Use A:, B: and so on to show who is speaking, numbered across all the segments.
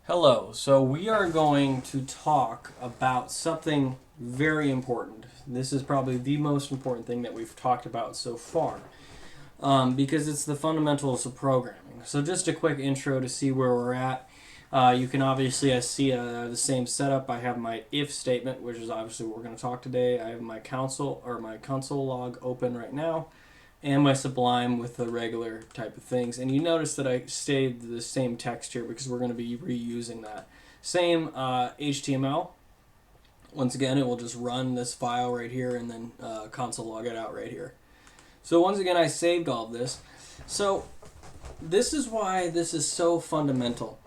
A: Hello, so we are going to talk about something very important. This is probably the most important thing that we've talked about so far because it's the fundamentals of programming. So, just a quick intro to see where we're at. You can obviously see the same setup. I have my if statement, which is obviously what we're going to talk today. I have my console log open right now, and my Sublime with the regular type of things. And you notice that I saved the same text here because we're going to be reusing that. Same HTML. Once again, it will just run this file right here and then console log it out right here. So once again, I saved all of this. So this is why this is so fundamental.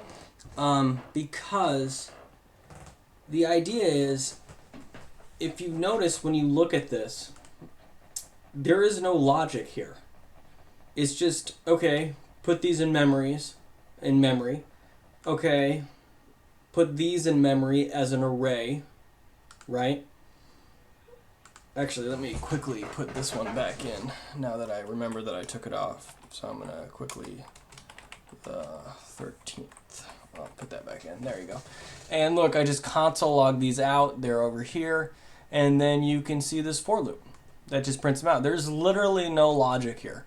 A: Because the idea is, if you notice when you look at this, there is no logic here. It's just, okay, put these in memory. Okay, put these in memory as an array, right? Actually, let me quickly put this one back in now that I remember that I took it off. So I'm going to quickly, the 13th, I'll put that back in. There you go. And look, I just console log these out. They're over here. And then you can see this for loop that just prints them out. There's literally no logic here.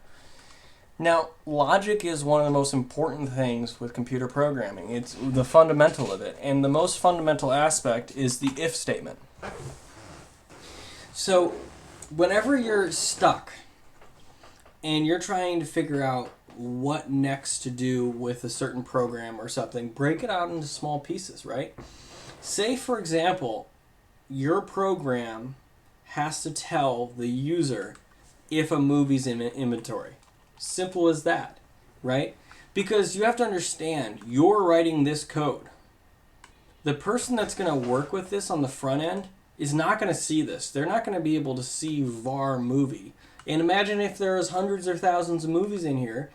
A: Now, logic is one of the most important things with computer programming. It's the fundamental of it. And the most fundamental aspect is the if statement. So, whenever you're stuck and you're trying to figure out what next to do with a certain program or something, break it out into small pieces, right? Say, for example, your program has to tell the user if a movie's in inventory. Simple as that, right? Because you have to understand, you're writing this code. The person that's going to work with this on the front end is not going to see this. They're not going to be able to see var movie. And imagine if there was hundreds or thousands of movies in here,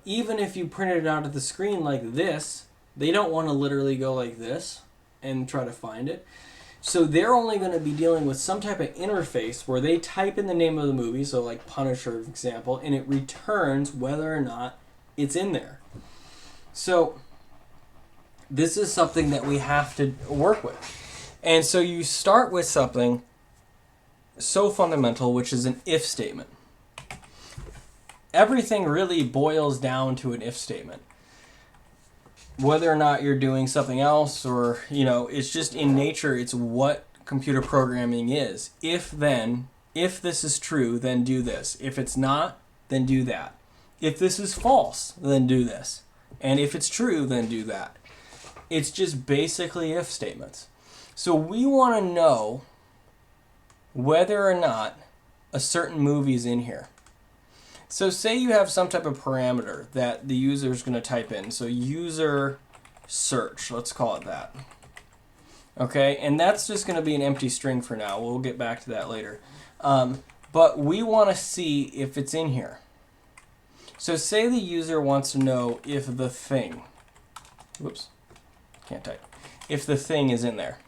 A: even if you printed it out at the screen like this, they don't want to literally go like this and try to find it. So they're only going to be dealing with some type of interface where they type in the name of the movie, so like Punisher, for example, and it returns whether or not it's in there. So this is something that we have to work with. And so you start with something so fundamental, which is an if statement. Everything really boils down to an if statement. Whether or not you're doing something else or, it's just in nature, it's what computer programming is. If this is true, then do this. If it's not, then do that. If this is false, then do this. And if it's true, then do that. It's just basically if statements. So we want to know whether or not a certain movie is in here. So say you have some type of parameter that the user is going to type in. So user search, let's call it that. Okay, and that's just going to be an empty string for now. We'll get back to that later. But we want to see if it's in here. So say the user wants to know if the thing, if the thing is in there.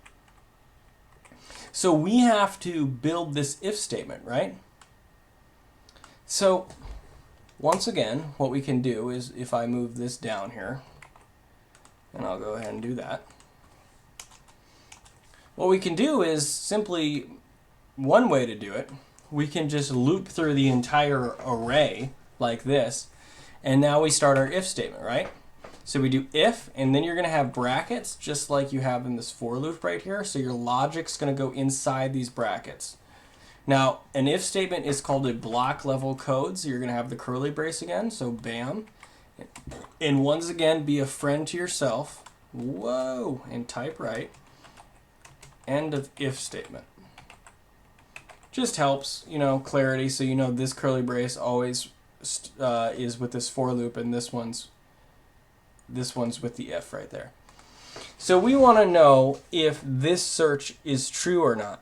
A: So we have to build this if statement, right? So once again, what we can do is if I move this down here, and I'll go ahead and do that. What we can do is simply, one way to do it, we can just loop through the entire array like this, and now we start our if statement, right? So we do if, and then you're going to have brackets just like you have in this for loop right here. So your logic's going to go inside these brackets. Now, an if statement is called a block level code, so you're going to have the curly brace again, so bam. And once again, be a friend to yourself. Whoa, and type right. End of if statement. Just helps, clarity, so you know this curly brace always is with this for loop, and this one's with the if right there. So we want to know if this search is true or not.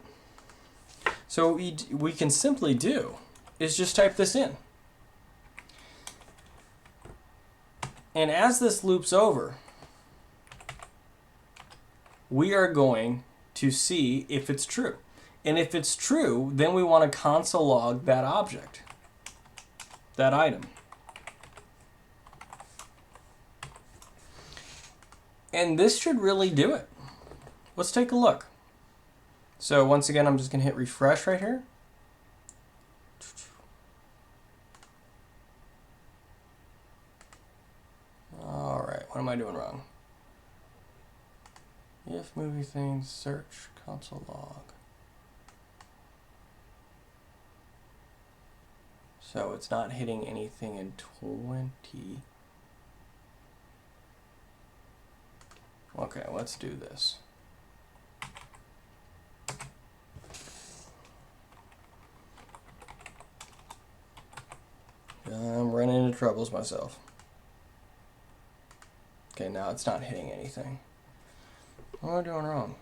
A: So what we can simply do is just type this in. And as this loops over, we are going to see if it's true. And if it's true, then we want to console log that object, that item. And this should really do it. Let's take a look. So once again, I'm just going to hit refresh right here. All right, what am I doing wrong? If movie things, search console log. So it's not hitting anything in 20. Okay, let's do this. I'm running into troubles myself. Okay, now it's not hitting anything. What am I doing wrong?